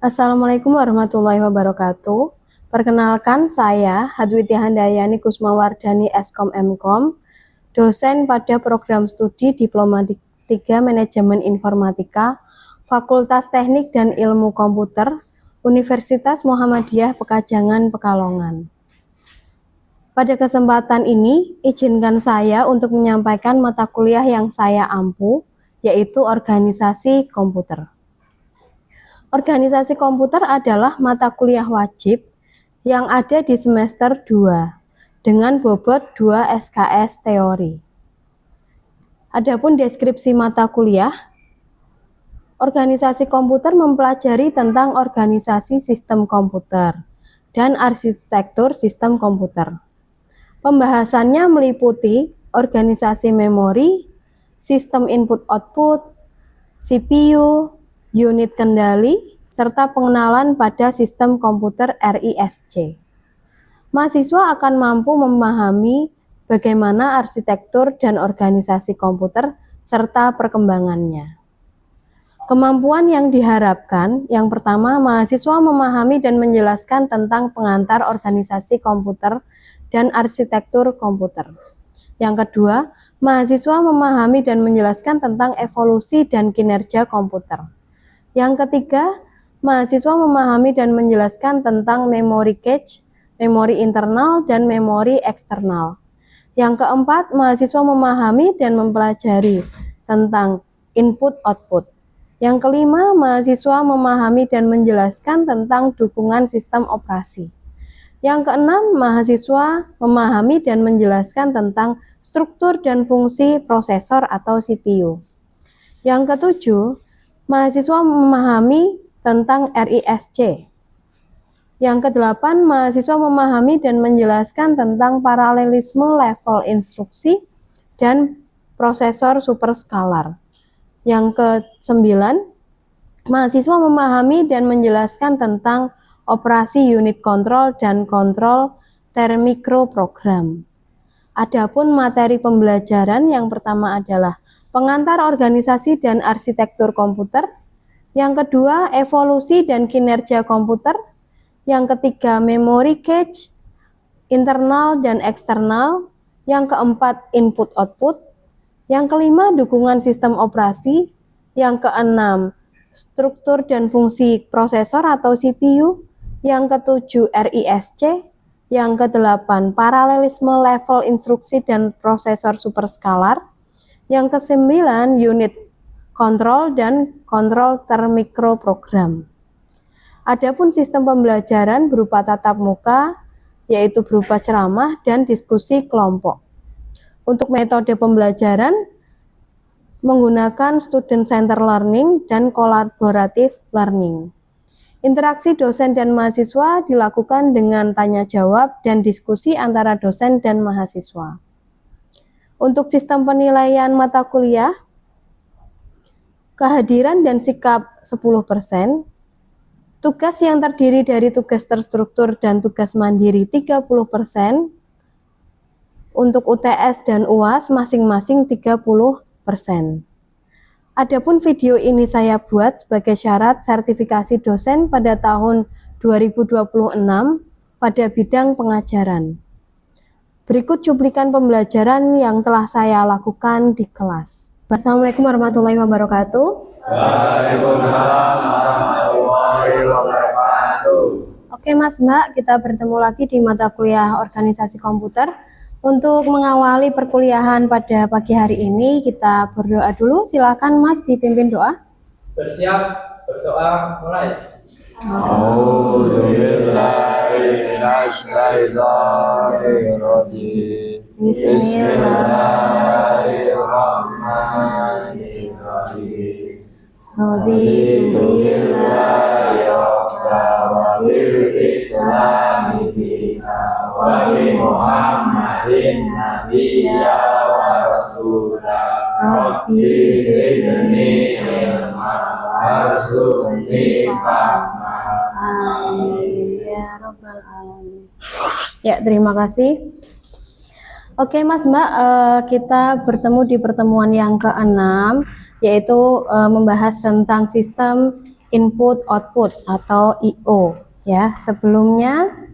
Assalamualaikum warahmatullahi wabarakatuh. Perkenalkan, saya Hadwiti Handayani Kusmawardani Eskom Mkom, dosen pada program studi Diploma 3 Manajemen Informatika, Fakultas Teknik dan Ilmu Komputer, Universitas Muhammadiyah Pekajangan Pekalongan. Pada kesempatan ini, izinkan saya untuk menyampaikan mata kuliah yang saya ampu, yaitu Organisasi Komputer. Organisasi komputer adalah mata kuliah wajib yang ada di semester 2 dengan bobot 2 SKS teori. Adapun deskripsi mata kuliah, organisasi komputer mempelajari tentang organisasi sistem komputer dan arsitektur sistem komputer. Pembahasannya meliputi organisasi memori, sistem input-output, CPU, unit kendali, serta pengenalan pada sistem komputer RISC. Mahasiswa akan mampu memahami bagaimana arsitektur dan organisasi komputer serta perkembangannya. Kemampuan yang diharapkan, yang pertama, mahasiswa memahami dan menjelaskan tentang pengantar organisasi komputer dan arsitektur komputer. Yang kedua, mahasiswa memahami dan menjelaskan tentang evolusi dan kinerja komputer. Yang ketiga, mahasiswa memahami dan menjelaskan tentang memori cache, memori internal, dan memori eksternal. Yang keempat, mahasiswa memahami dan mempelajari tentang input-output. Yang kelima, mahasiswa memahami dan menjelaskan tentang dukungan sistem operasi. Yang keenam, mahasiswa memahami dan menjelaskan tentang struktur dan fungsi prosesor atau CPU. Yang ketujuh, mahasiswa memahami tentang RISC. Yang kedelapan, mahasiswa memahami dan menjelaskan tentang paralelisme level instruksi dan prosesor superskalar. Yang kesembilan, mahasiswa memahami dan menjelaskan tentang operasi unit kontrol dan kontrol termikroprogram. Adapun materi pembelajaran yang pertama adalah pengantar organisasi dan arsitektur komputer. Yang kedua, evolusi dan kinerja komputer. Yang ketiga, memori cache, internal dan eksternal. Yang keempat, input-output. Yang kelima, dukungan sistem operasi. Yang keenam, struktur dan fungsi prosesor atau CPU. Yang ketujuh, RISC. Yang kedelapan, paralelisme level instruksi dan prosesor superskalar. Yang kesembilan, unit kontrol dan kontrol termikroprogram. Adapun sistem pembelajaran berupa tatap muka, yaitu berupa ceramah dan diskusi kelompok. Untuk metode pembelajaran menggunakan student center learning dan collaborative learning. Interaksi dosen dan mahasiswa dilakukan dengan tanya jawab dan diskusi antara dosen dan mahasiswa. Untuk sistem penilaian mata kuliah, kehadiran dan sikap 10%, tugas yang terdiri dari tugas terstruktur dan tugas mandiri 30%, untuk UTS dan UAS masing-masing 30%. Adapun video ini saya buat sebagai syarat sertifikasi dosen pada tahun 2026 pada bidang pengajaran. Berikut cuplikan pembelajaran yang telah saya lakukan di kelas. Wassalamualaikum warahmatullahi wabarakatuh. Waalaikumsalam warahmatullahi wabarakatuh. Oke Mas Mbak, kita bertemu lagi di mata kuliah organisasi komputer. Untuk mengawali perkuliahan pada pagi hari ini, kita berdoa dulu. Silakan Mas dipimpin doa. Bersiap, berdoa, mulai. A'udzu billahi minasy syaithanir rajim. Bismillahirrahmanirrahim. Raditu billahi rabban wa bil islami dinan wa bi Muhammadin nabiyya wa rasula. Rabbi zidni ilma warzuqni fahma. Amin ya rabbal alamin. Ya, terima kasih. Oke Mas Mbak, kita bertemu di pertemuan yang ke-6, yaitu membahas tentang sistem input output atau I/O ya. Sebelumnya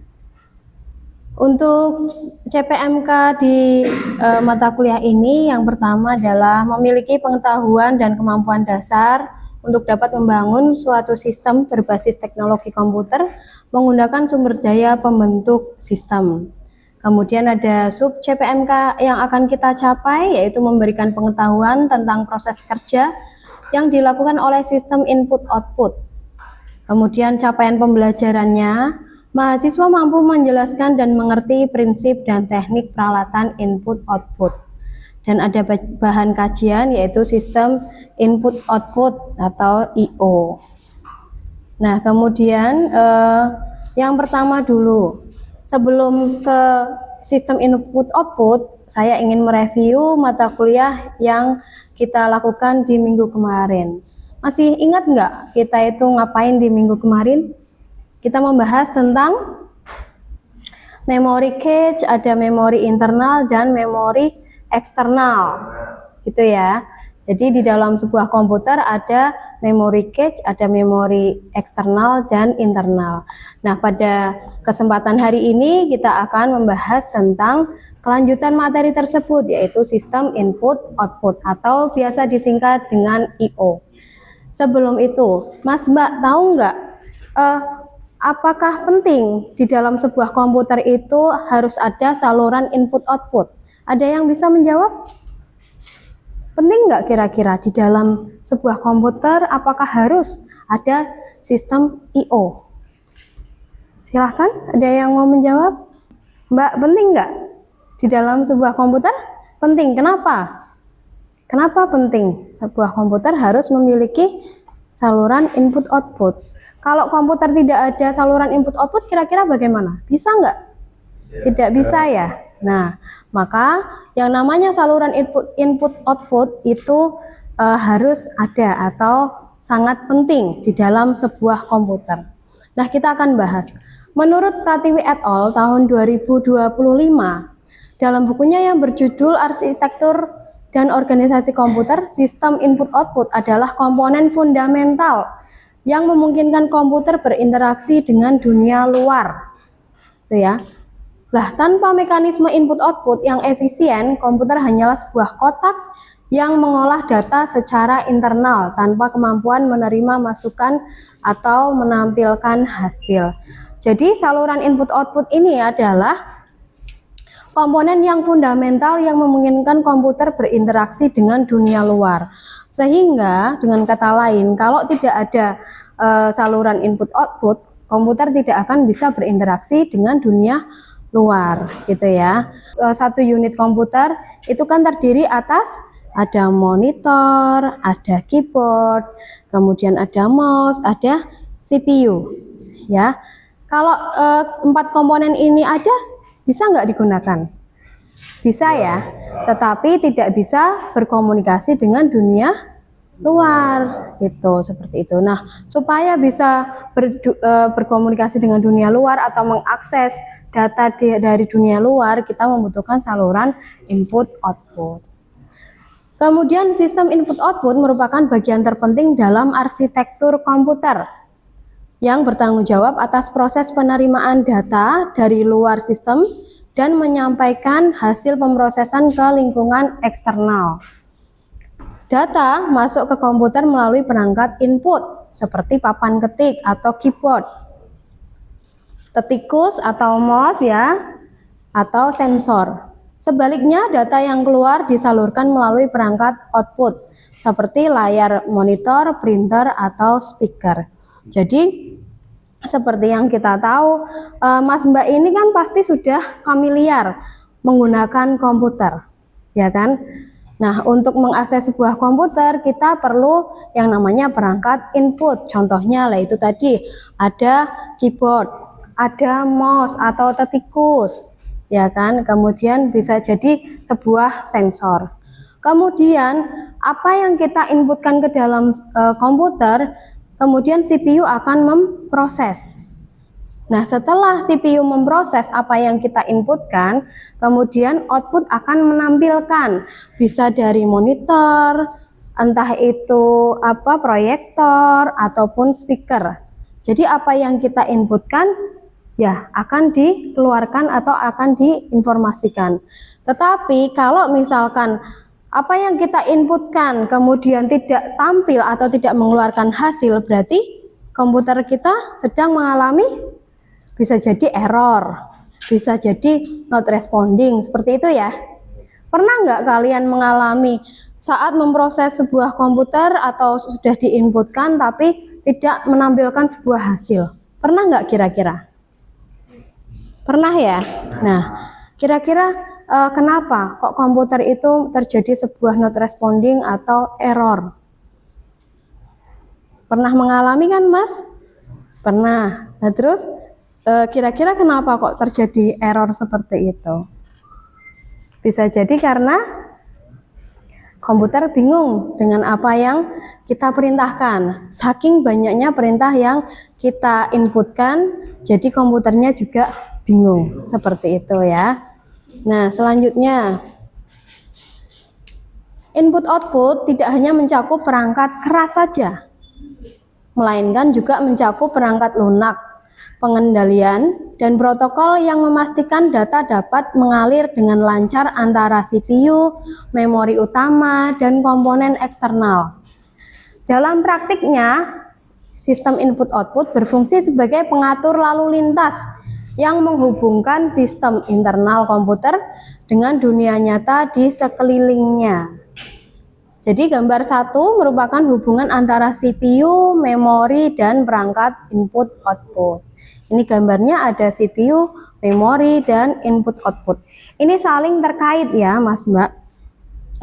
untuk CPMK di mata kuliah ini yang pertama adalah memiliki pengetahuan dan kemampuan dasar untuk dapat membangun suatu sistem berbasis teknologi komputer menggunakan sumber daya pembentuk sistem. Kemudian ada sub CPMK yang akan kita capai, yaitu memberikan pengetahuan tentang proses kerja yang dilakukan oleh sistem input-output. Kemudian capaian pembelajarannya, mahasiswa mampu menjelaskan dan mengerti prinsip dan teknik peralatan input-output. Dan ada bahan kajian yaitu sistem input-output atau I/O. Nah, kemudian yang pertama dulu. Sebelum ke sistem input-output, saya ingin mereview mata kuliah yang kita lakukan di minggu kemarin. Masih ingat nggak kita itu ngapain di minggu kemarin? Kita membahas tentang memory cache, ada memori internal dan memori eksternal. Gitu ya. Jadi di dalam sebuah komputer ada memory cache, ada memori eksternal dan internal. Nah, pada kesempatan hari ini kita akan membahas tentang kelanjutan materi tersebut, yaitu sistem input-output atau biasa disingkat dengan I/O. Sebelum itu, Mas Mbak tahu nggak apakah penting di dalam sebuah komputer itu harus ada saluran input-output? Ada yang bisa menjawab? Penting nggak kira-kira di dalam sebuah komputer apakah harus ada sistem I/O? Silahkan, ada yang mau menjawab? Mbak, penting nggak di dalam sebuah komputer? Penting, kenapa? Kenapa penting sebuah komputer harus memiliki saluran input-output? Kalau komputer tidak ada saluran input-output, kira-kira bagaimana? Bisa nggak? Tidak bisa ya? Nah, maka yang namanya saluran input-output itu harus ada atau sangat penting di dalam sebuah komputer. Nah, kita akan bahas. Menurut Pratiwi et al. Tahun 2025, dalam bukunya yang berjudul Arsitektur dan Organisasi Komputer, sistem input-output adalah komponen fundamental yang memungkinkan komputer berinteraksi dengan dunia luar. Itu ya. Lah, tanpa mekanisme input-output yang efisien, komputer hanyalah sebuah kotak yang mengolah data secara internal tanpa kemampuan menerima masukan atau menampilkan hasil. Jadi, saluran input-output ini adalah komponen yang fundamental yang memungkinkan komputer berinteraksi dengan dunia luar. Sehingga, dengan kata lain, kalau tidak ada saluran input-output, komputer tidak akan bisa berinteraksi dengan dunia luar, gitu ya. Satu unit komputer itu kan terdiri atas ada monitor, ada keyboard, kemudian ada mouse, ada CPU, ya. Kalau 4 komponen ini ada, bisa nggak digunakan? Bisa ya, tetapi tidak bisa berkomunikasi dengan dunia luar, gitu, seperti itu. Nah, supaya bisa berkomunikasi dengan dunia luar atau mengakses data dari dunia luar, kita membutuhkan saluran input-output. Kemudian sistem input-output merupakan bagian terpenting dalam arsitektur komputer yang bertanggung jawab atas proses penerimaan data dari luar sistem dan menyampaikan hasil pemrosesan ke lingkungan eksternal. Data masuk ke komputer melalui perangkat input seperti papan ketik atau keyboard, tetikus atau mouse ya, atau sensor. Sebaliknya, data yang keluar disalurkan melalui perangkat output seperti layar monitor, printer, atau speaker. Jadi seperti yang kita tahu, Mas Mbak ini kan pasti sudah familiar menggunakan komputer, ya kan? Nah, untuk mengakses sebuah komputer kita perlu yang namanya perangkat input. Contohnya lah itu tadi ada keyboard, ada mouse atau tetikus, ya kan? Kemudian bisa jadi sebuah sensor. Kemudian apa yang kita inputkan ke dalam komputer, kemudian CPU akan memproses. Nah, setelah CPU memproses apa yang kita inputkan, kemudian output akan menampilkan bisa dari monitor, entah itu proyektor ataupun speaker. Jadi apa yang kita inputkan ya akan dikeluarkan atau akan diinformasikan. Tetapi kalau misalkan apa yang kita inputkan kemudian tidak tampil atau tidak mengeluarkan hasil, berarti komputer kita sedang mengalami bisa jadi error, bisa jadi not responding, seperti itu ya. Pernah nggak kalian mengalami saat memproses sebuah komputer atau sudah diinputkan tapi tidak menampilkan sebuah hasil? Pernah nggak kira-kira? Pernah ya? Nah, kira-kira kenapa kok komputer itu terjadi sebuah not responding atau error? Pernah mengalami kan, Mas? Pernah. Nah, terus kira-kira kenapa kok terjadi error seperti itu? Bisa jadi karena komputer bingung dengan apa yang kita perintahkan. Saking banyaknya perintah yang kita inputkan, jadi komputernya juga bingung. Seperti itu ya. Nah, selanjutnya, input-output tidak hanya mencakup perangkat keras saja, melainkan juga mencakup perangkat lunak, pengendalian, dan protokol yang memastikan data dapat mengalir dengan lancar antara CPU, memori utama, dan komponen eksternal. Dalam praktiknya, sistem input-output berfungsi sebagai pengatur lalu lintas yang menghubungkan sistem internal komputer dengan dunia nyata di sekelilingnya. Jadi gambar 1 merupakan hubungan antara CPU, memori, dan perangkat input-output. Ini gambarnya ada CPU, memori, dan input-output. Ini saling terkait ya Mas Mbak.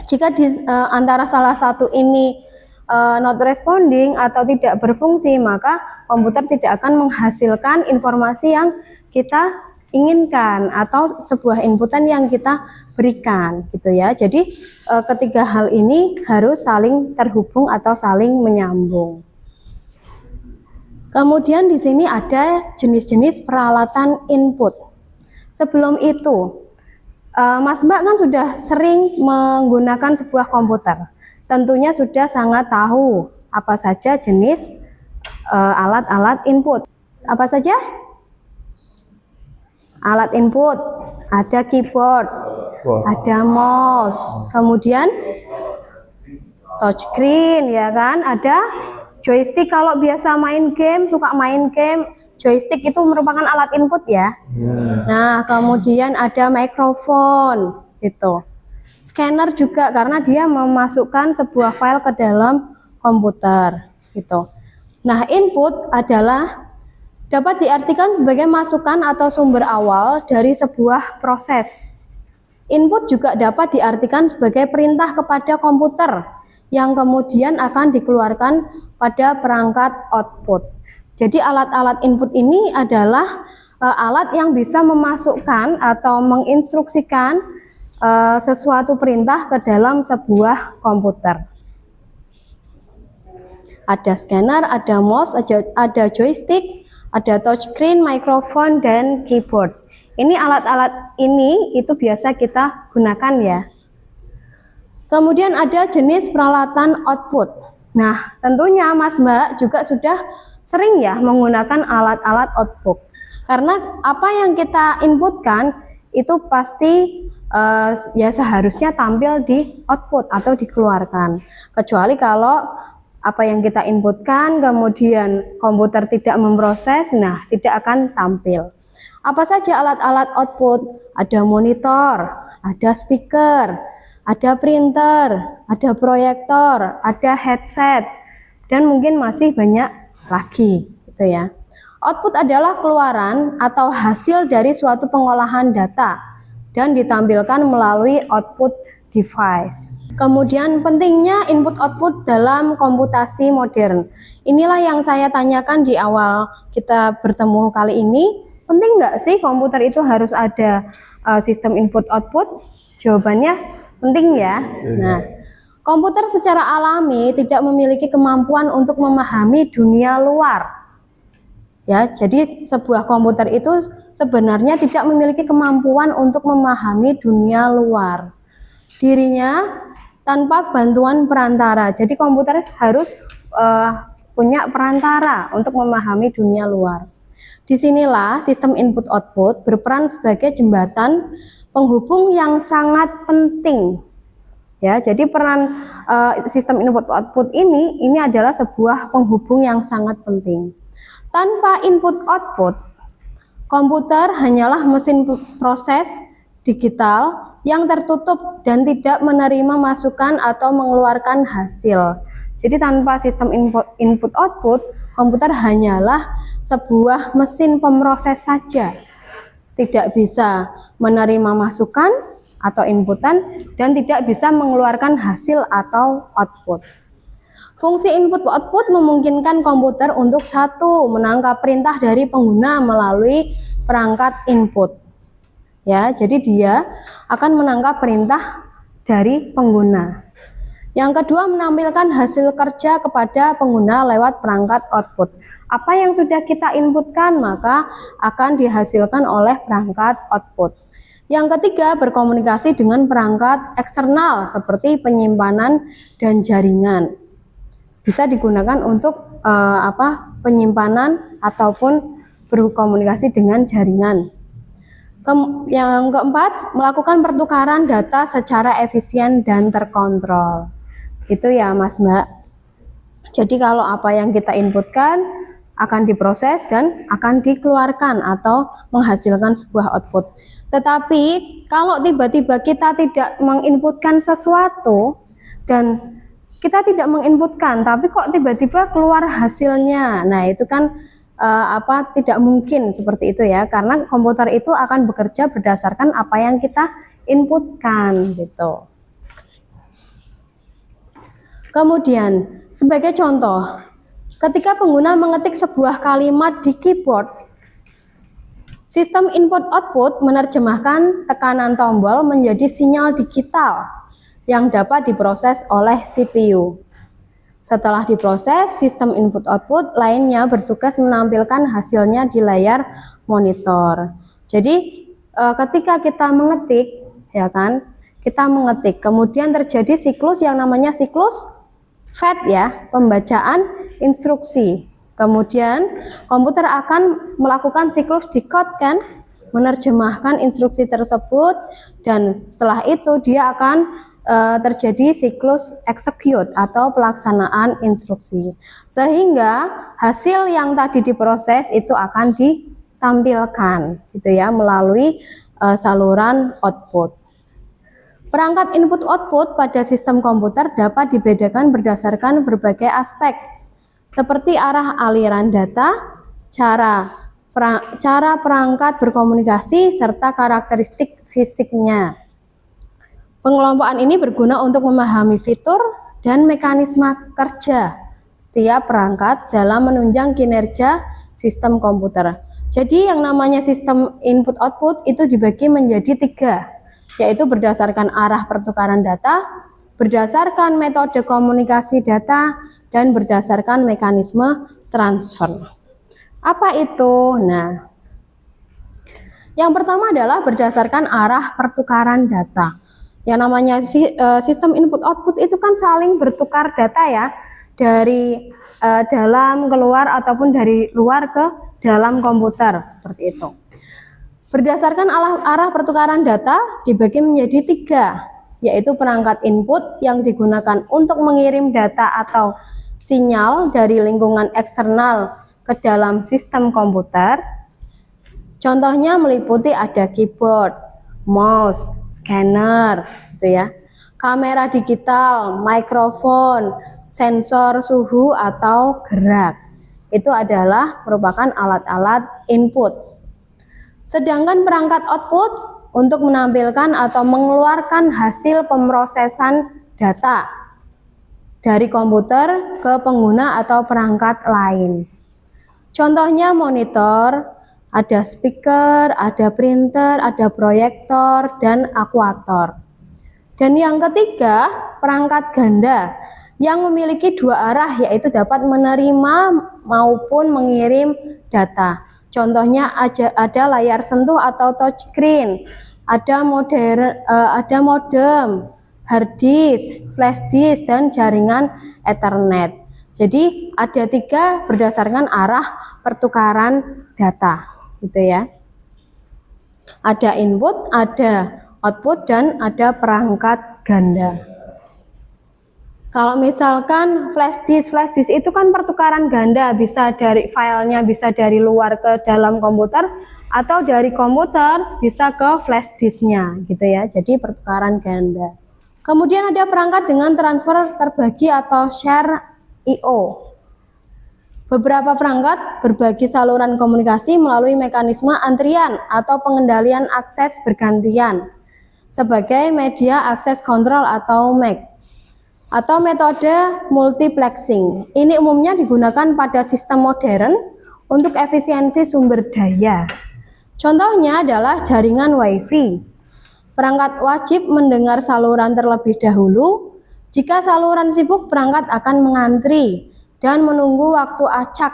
Jika di antara salah satu ini not responding atau tidak berfungsi, maka komputer tidak akan menghasilkan informasi yang kita inginkan atau sebuah inputan yang kita berikan gitu ya. Jadi ketiga hal ini harus saling terhubung atau saling menyambung. Kemudian di sini ada jenis-jenis peralatan input. Sebelum itu, Mas Mbak kan sudah sering menggunakan sebuah komputer. Tentunya sudah sangat tahu apa saja jenis alat-alat input. Apa saja? Alat input, ada keyboard, ada mouse, kemudian touchscreen ya kan, ada joystick. Kalau biasa main game, suka main game, joystick itu merupakan alat input ya. Nah, kemudian ada mikrofon itu. Scanner juga karena dia memasukkan sebuah file ke dalam komputer gitu. Nah, input adalah dapat diartikan sebagai masukan atau sumber awal dari sebuah proses. Input juga dapat diartikan sebagai perintah kepada komputer yang kemudian akan dikeluarkan pada perangkat output. Jadi alat-alat input ini adalah alat yang bisa memasukkan atau menginstruksikan sesuatu perintah ke dalam sebuah komputer. Ada scanner, ada mouse, ada joystick, ada touchscreen, mikrofon, dan keyboard. Ini alat-alat ini itu biasa kita gunakan ya. Kemudian ada jenis peralatan output. Nah, tentunya Mas Mbak juga sudah sering ya menggunakan alat-alat output. Karena apa yang kita inputkan itu pasti ya seharusnya tampil di output atau dikeluarkan. Kecuali kalau apa yang kita inputkan kemudian komputer tidak memproses, nah tidak akan tampil. Apa saja alat-alat output? Ada monitor, ada speaker, ada printer, ada proyektor, ada headset, dan mungkin masih banyak lagi gitu ya. Output adalah keluaran atau hasil dari suatu pengolahan data dan ditampilkan melalui output device. Kemudian pentingnya input-output dalam komputasi modern. Inilah yang saya tanyakan di awal kita bertemu kali ini. Penting nggak sih komputer itu harus ada sistem input-output? Jawabannya penting ya. Nah, komputer secara alami tidak memiliki kemampuan untuk memahami dunia luar. Ya, jadi sebuah komputer itu sebenarnya tidak memiliki kemampuan untuk memahami dunia luar. Dirinya tanpa bantuan perantara. Jadi komputer harus punya perantara untuk memahami dunia luar. Disinilah sistem input-output berperan sebagai jembatan penghubung yang sangat penting. Ya, jadi peran sistem input-output ini adalah sebuah penghubung yang sangat penting. Tanpa input-output, komputer hanyalah mesin proses digital yang tertutup dan tidak menerima masukan atau mengeluarkan hasil. Jadi tanpa sistem input-output, komputer hanyalah sebuah mesin pemroses saja. Tidak bisa menerima masukan atau inputan dan tidak bisa mengeluarkan hasil atau output. Fungsi input-output memungkinkan komputer untuk satu, menangkap perintah dari pengguna melalui perangkat input. Ya, jadi dia akan menangkap perintah dari pengguna. Yang kedua, menampilkan hasil kerja kepada pengguna lewat perangkat output. Apa yang sudah kita inputkan maka akan dihasilkan oleh perangkat output. Yang ketiga, berkomunikasi dengan perangkat eksternal seperti penyimpanan dan jaringan. Bisa digunakan untuk penyimpanan ataupun berkomunikasi dengan jaringan. Yang keempat, melakukan pertukaran data secara efisien dan terkontrol. Itu ya Mas Mbak. Jadi kalau apa yang kita inputkan akan diproses dan akan dikeluarkan atau menghasilkan sebuah output. Tetapi kalau tiba-tiba kita tidak menginputkan sesuatu dan kita tidak menginputkan tapi kok tiba-tiba keluar hasilnya, nah itu kan tidak mungkin seperti itu ya, karena komputer itu akan bekerja berdasarkan apa yang kita inputkan gitu. Kemudian sebagai contoh, ketika pengguna mengetik sebuah kalimat di keyboard, sistem input-output menerjemahkan tekanan tombol menjadi sinyal digital yang dapat diproses oleh CPU. Setelah diproses, sistem input-output lainnya bertugas menampilkan hasilnya di layar monitor. Jadi ketika kita mengetik, ya kan, kita mengetik, kemudian terjadi siklus yang namanya siklus fetch ya, pembacaan instruksi. Kemudian komputer akan melakukan siklus decode kan, menerjemahkan instruksi tersebut, dan setelah itu dia akan terjadi siklus execute atau pelaksanaan instruksi. Sehingga hasil yang tadi diproses itu akan ditampilkan gitu ya melalui saluran output. Perangkat input-output pada sistem komputer dapat dibedakan berdasarkan berbagai aspek, seperti arah aliran data, cara perangkat berkomunikasi, serta karakteristik fisiknya. Pengelompokan ini berguna untuk memahami fitur dan mekanisme kerja setiap perangkat dalam menunjang kinerja sistem komputer. Jadi yang namanya sistem input-output itu dibagi menjadi 3, yaitu berdasarkan arah pertukaran data, berdasarkan metode komunikasi data, dan berdasarkan mekanisme transfer. Apa itu? Nah, yang pertama adalah berdasarkan arah pertukaran data. Yang namanya sistem input-output itu kan saling bertukar data ya, dari dalam keluar ataupun dari luar ke dalam komputer, seperti itu. Berdasarkan arah pertukaran data dibagi menjadi 3, yaitu perangkat input yang digunakan untuk mengirim data atau sinyal dari lingkungan eksternal ke dalam sistem komputer. Contohnya meliputi ada keyboard, mouse, scanner, gitu ya, kamera digital, mikrofon, sensor suhu atau gerak. Itu adalah merupakan alat-alat input. Sedangkan perangkat output untuk menampilkan atau mengeluarkan hasil pemrosesan data dari komputer ke pengguna atau perangkat lain. Contohnya monitor, ada speaker, ada printer, ada proyektor, dan akuator. Dan yang ketiga, perangkat ganda yang memiliki 2 arah, yaitu dapat menerima maupun mengirim data. Contohnya ada layar sentuh atau touchscreen, ada modem, hard disk, flash disk, dan jaringan Ethernet. Jadi ada 3 berdasarkan arah pertukaran data, gitu ya. Ada input, ada output, dan ada perangkat ganda. Kalau misalkan flash disk itu kan pertukaran ganda, bisa dari filenya, bisa dari luar ke dalam komputer, atau dari komputer bisa ke flash disknya, gitu ya. Jadi pertukaran ganda. Kemudian ada perangkat dengan transfer terbagi atau share I/O. Beberapa perangkat berbagi saluran komunikasi melalui mekanisme antrian atau pengendalian akses bergantian sebagai media akses kontrol atau MAC atau metode multiplexing. Ini umumnya digunakan pada sistem modern untuk efisiensi sumber daya. Contohnya adalah jaringan WiFi. Perangkat wajib mendengar saluran terlebih dahulu. Jika saluran sibuk, perangkat akan mengantri dan menunggu waktu acak,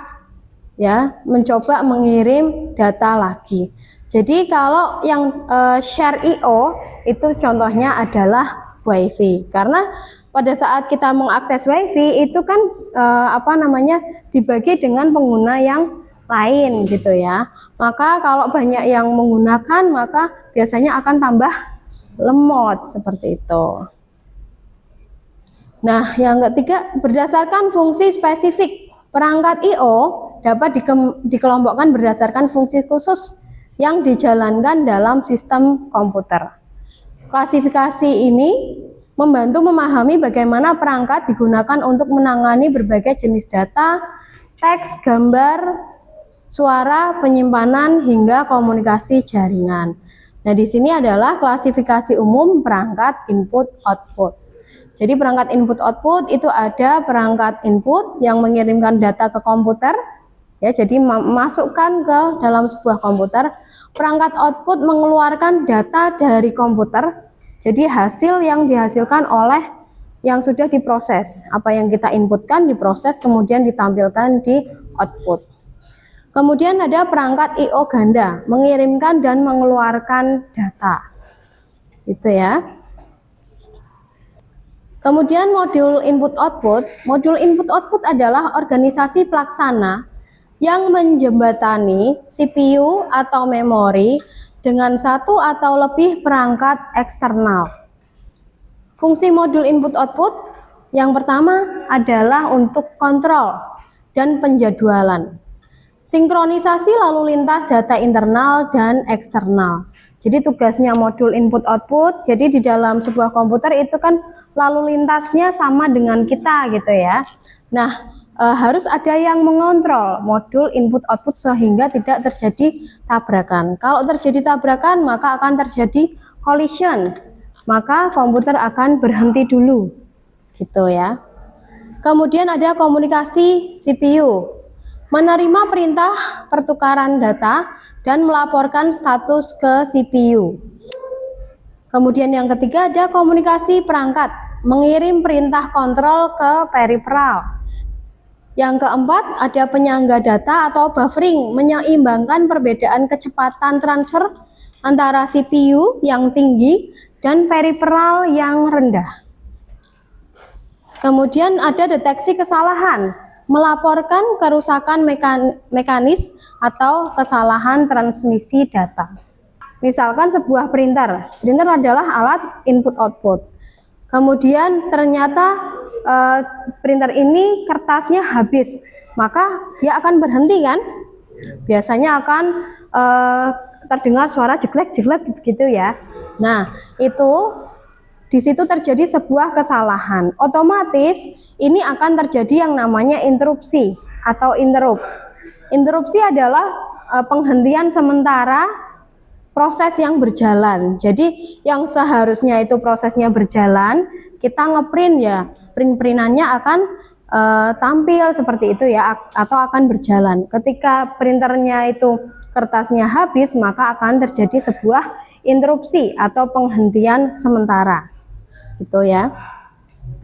ya, mencoba mengirim data lagi. Jadi kalau yang share I/O itu contohnya adalah WiFi, karena pada saat kita mengakses WiFi itu kan dibagi dengan pengguna yang lain, gitu ya. Maka kalau banyak yang menggunakan, maka biasanya akan tambah lemot seperti itu. Nah, yang ketiga, berdasarkan fungsi spesifik. Perangkat I/O dapat dikelompokkan berdasarkan fungsi khusus yang dijalankan dalam sistem komputer. Klasifikasi ini membantu memahami bagaimana perangkat digunakan untuk menangani berbagai jenis data, teks, gambar, suara, penyimpanan, hingga komunikasi jaringan. Nah, di sini adalah klasifikasi umum perangkat input-output. Jadi perangkat input-output itu ada perangkat input yang mengirimkan data ke komputer, ya, jadi masukkan ke dalam sebuah komputer. Perangkat output mengeluarkan data dari komputer, jadi hasil yang dihasilkan oleh yang sudah diproses. Apa yang kita inputkan diproses, kemudian ditampilkan di output. Kemudian ada perangkat I/O ganda, mengirimkan dan mengeluarkan data, gitu ya. Kemudian modul input-output. Modul input-output adalah organisasi pelaksana yang menjembatani CPU atau memori dengan satu atau lebih perangkat eksternal. Fungsi modul input-output yang pertama adalah untuk kontrol dan penjadwalan. Sinkronisasi lalu lintas data internal dan eksternal. Jadi tugasnya modul input-output, jadi di dalam sebuah komputer itu kan lalu lintasnya sama dengan kita, gitu ya. Nah, harus ada yang mengontrol modul input-output sehingga tidak terjadi tabrakan. Kalau terjadi tabrakan, maka akan terjadi collision, maka komputer akan berhenti dulu, gitu ya. Kemudian ada komunikasi CPU, menerima perintah pertukaran data dan melaporkan status ke CPU. Kemudian yang ketiga ada komunikasi perangkat, mengirim perintah kontrol ke peripheral. Yang keempat ada penyangga data atau buffering, menyeimbangkan perbedaan kecepatan transfer antara CPU yang tinggi dan peripheral yang rendah. Kemudian ada deteksi kesalahan, melaporkan kerusakan mekanis atau kesalahan transmisi data. Misalkan sebuah printer adalah alat input-output. Kemudian ternyata printer ini kertasnya habis, maka dia akan berhenti kan? Biasanya akan terdengar suara jeglek-jeglek gitu ya. Nah, itu di situ terjadi sebuah kesalahan. Otomatis ini akan terjadi yang namanya interupsi atau interrupt. Interupsi adalah penghentian sementara proses yang berjalan. Jadi yang seharusnya itu prosesnya berjalan, kita ngeprint ya, print-printannya akan tampil seperti itu ya, atau akan berjalan. Ketika printernya itu kertasnya habis, maka akan terjadi sebuah interupsi atau penghentian sementara, gitu ya.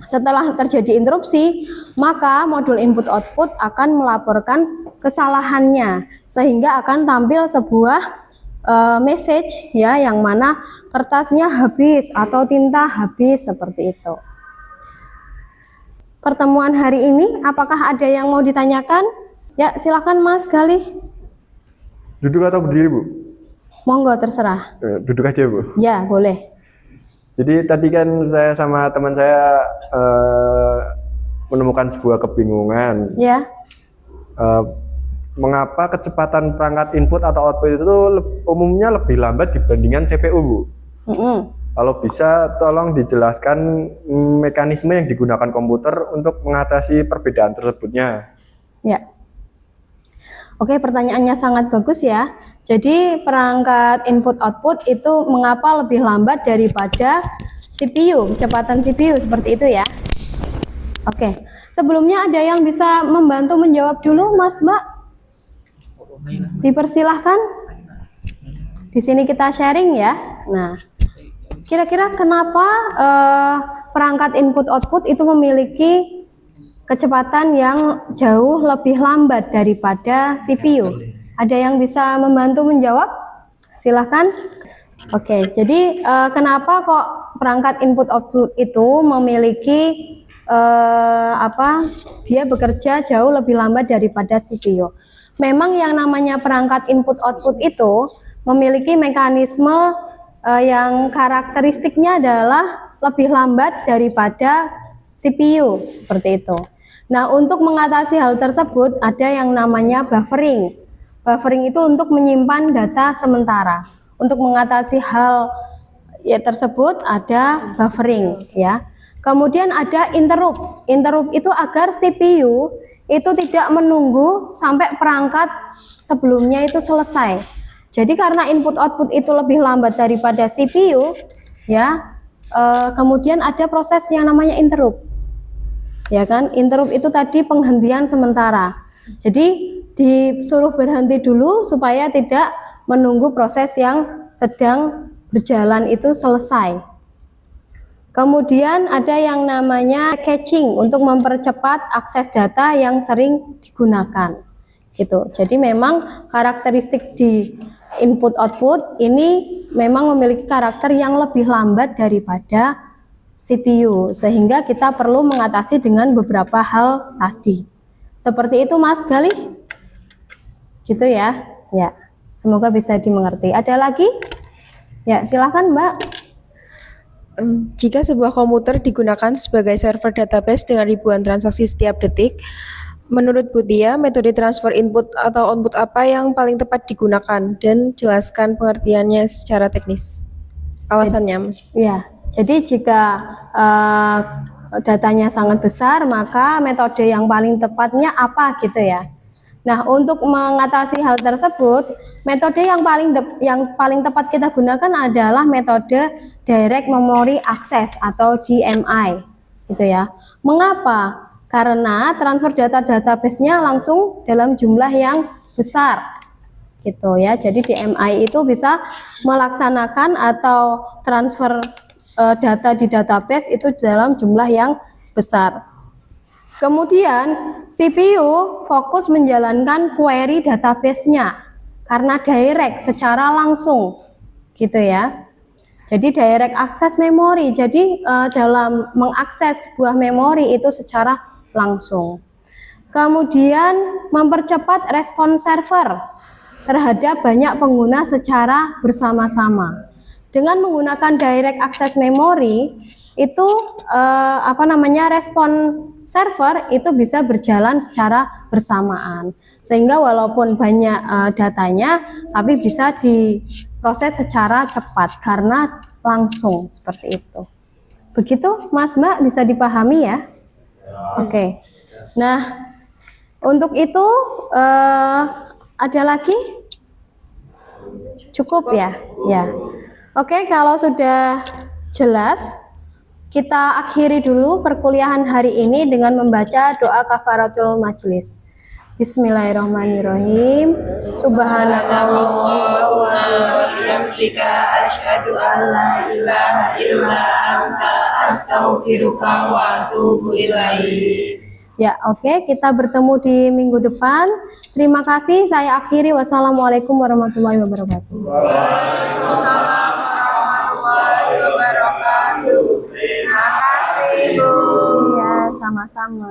Setelah terjadi interupsi, maka modul input-output akan melaporkan kesalahannya, sehingga akan tampil sebuah message ya, yang mana kertasnya habis atau tinta habis seperti itu. Pertemuan hari ini apakah ada yang mau ditanyakan? Ya, silakan Mas Galih. Duduk atau berdiri, Bu? Monggo, terserah. Duduk aja, Bu. Ya, boleh. Jadi tadi kan saya sama teman saya menemukan sebuah kebingungan. Ya. Mengapa kecepatan perangkat input atau output itu umumnya lebih lambat dibandingkan CPU, Bu? Kalau bisa tolong dijelaskan mekanisme yang digunakan komputer untuk mengatasi perbedaan tersebutnya. Ya. Oke, pertanyaannya sangat bagus ya. Jadi perangkat input output itu mengapa lebih lambat daripada CPU, kecepatan CPU seperti itu ya. Oke, sebelumnya ada yang bisa membantu menjawab dulu, Mas, Mbak? Dipersilahkan. Di sini kita sharing ya. Nah, kira-kira kenapa perangkat input output itu memiliki kecepatan yang jauh lebih lambat daripada CPU? Ada yang bisa membantu menjawab? Silahkan. Oke, jadi kenapa kok perangkat input output itu memiliki dia bekerja jauh lebih lambat daripada CPU? Memang yang namanya perangkat input output itu memiliki mekanisme yang karakteristiknya adalah lebih lambat daripada CPU, seperti itu. Nah, untuk mengatasi hal tersebut ada yang namanya buffering. Buffering itu untuk menyimpan data sementara. Untuk mengatasi hal tersebut ada buffering ya. Kemudian ada interrupt. Interrupt itu agar CPU itu tidak menunggu sampai perangkat sebelumnya itu selesai. Jadi karena input output itu lebih lambat daripada CPU ya, kemudian ada proses yang namanya interrupt. Ya kan, interrupt itu tadi penghentian sementara. Jadi disuruh berhenti dulu supaya tidak menunggu proses yang sedang berjalan itu selesai. Kemudian ada yang namanya caching untuk mempercepat akses data yang sering digunakan. Gitu. Jadi memang karakteristik di input output ini memang memiliki karakter yang lebih lambat daripada CPU, sehingga kita perlu mengatasi dengan beberapa hal tadi. Seperti itu Mas Galih? Gitu ya? Ya, semoga bisa dimengerti. Ada lagi? Ya, silakan Mbak. Jika sebuah komputer digunakan sebagai server database dengan ribuan transaksi setiap detik, menurut Bu Tia, metode transfer input atau output apa yang paling tepat digunakan? Dan jelaskan pengertiannya secara teknis. Alasannya. Ya. Jadi jika datanya sangat besar, maka metode yang paling tepatnya apa gitu ya. Nah, untuk mengatasi hal tersebut, metode yang paling tepat kita gunakan adalah metode Direct Memory Access atau DMI gitu ya. Mengapa? Karena transfer data database-nya langsung dalam jumlah yang besar gitu ya. Jadi DMI itu bisa melaksanakan atau transfer data di database itu dalam jumlah yang besar. Kemudian CPU fokus menjalankan query database-nya karena direct secara langsung gitu ya. Jadi direct access memory. Jadi dalam mengakses sebuah memori itu secara langsung. Kemudian mempercepat respon server terhadap banyak pengguna secara bersama-sama. Dengan menggunakan direct access memory itu respon server itu bisa berjalan secara bersamaan, sehingga walaupun banyak datanya tapi bisa diproses secara cepat karena langsung seperti itu. Begitu Mas Mbak, bisa dipahami ya? Oke. Nah, untuk itu ada lagi? Cukup ya? Ya. Oke, kalau sudah jelas, kita akhiri dulu perkuliahan hari ini dengan membaca doa kafaratul majlis. Bismillahirrahmanirrahim. Subhanakallahumma wa bihamdika asyhadu an la ilaha illa anta astaghfiruka wa atubu ilaik. Ya, oke, kita bertemu di minggu depan. Terima kasih, saya akhiri. Wassalamualaikum warahmatullahi wabarakatuh. Waalaikumsalam warahmatullahi wabarakatuh. Terima kasih, Bu. Ya, sama-sama.